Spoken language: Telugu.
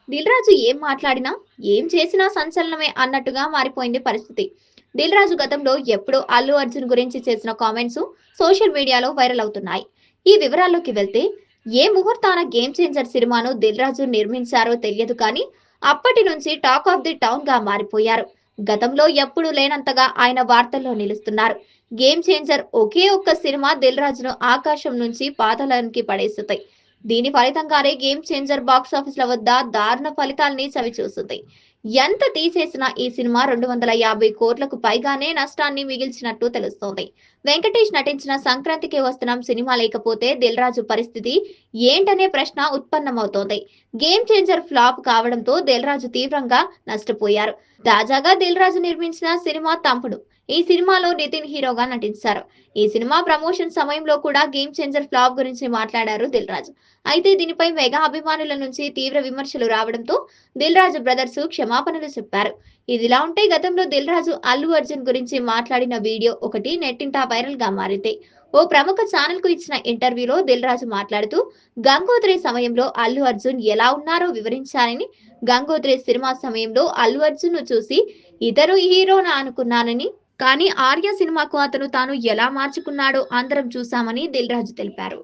దిల్ రాజు ఏం మాట్లాడినా, ఏం చేసినా సంచలనమే అన్నట్టుగా మారిపోయింది పరిస్థితి. దిల్ రాజు గతంలో ఎప్పుడో అల్లు అర్జున్ గురించి చేసిన కామెంట్స్ సోషల్ మీడియాలో వైరల్ అవుతున్నాయి. ఈ వివరాల్లోకి వెళ్తే, ఏ ముహూర్తాన గేమ్ చేంజర్ సినిమాను దిల్ రాజు నిర్మించారో తెలియదు కానీ అప్పటి నుంచి టాక్ ఆఫ్ ది టౌన్ గా మారిపోయారు. గతంలో ఎప్పుడూ లేనంతగా ఆయన వార్తల్లో నిలుస్తున్నారు. గేమ్ చేంజర్ ఒకే ఒక్క సినిమా దిల్ రాజును ఆకాశం నుంచి పాతాళానికి పడేస్తుంది. దీని ఫలితంగానే గేమ్ చేంజర్ బాక్సాఫీస్ల వద్ద దారుణ ఫలితాల్ని చవిచూస్తుంది. ఎంత తీసేసినా ఈ సినిమా 250 కోట్లకు పైగానే నష్టాన్ని మిగిల్చినట్టు తెలుస్తోంది. వెంకటేష్ నటించిన సంక్రాంతికి వస్తున్నాం సినిమా లేకపోతే దిల్ రాజు పరిస్థితి ఏంటనే ప్రశ్న ఉత్పన్నమవుతోంది. గేమ్ చేంజర్ ఫ్లాప్ కావడంతో దిల్ రాజు తీవ్రంగా నష్టపోయారు. తాజాగా దిల్ రాజు నిర్మించిన సినిమా తంపుడు. ఈ సినిమాలో నితిన్ హీరోగా నటించారు. ఈ సినిమా ప్రమోషన్ సమయంలో కూడా గేమ్ చేంజర్ ఫ్లాప్ గురించి మాట్లాడారు దిల్ రాజు. అయితే దీనిపై మెగా అభిమానుల నుంచి తీవ్ర విమర్శలు రావడంతో దిల్ రాజు బ్రదర్స్ క్షమాపణలు చెప్పారు. ఇదిలా ఉంటే గతంలో దిల్ రాజు అల్లు అర్జున్ గురించి మాట్లాడిన వీడియో ఒకటి నెట్టింట వైరల్ గా మారింది. ఓ ప్రముఖ ఛానల్ కు ఇచ్చిన ఇంటర్వ్యూలో దిల్ రాజు మాట్లాడుతూ గంగోత్రి సమయంలో అల్లు అర్జున్ ఎలా ఉన్నారో వివరించారని, గంగోత్రి సినిమా సమయంలో అల్లు అర్జున్ ను చూసి ఇతరు హీరోనా అనుకున్నానని, కానీ ఆర్య సినిమాకు అతను తాను ఎలా మార్చుకున్నాడో అందరం చూశామని దిల్ రాజు తెలిపారు.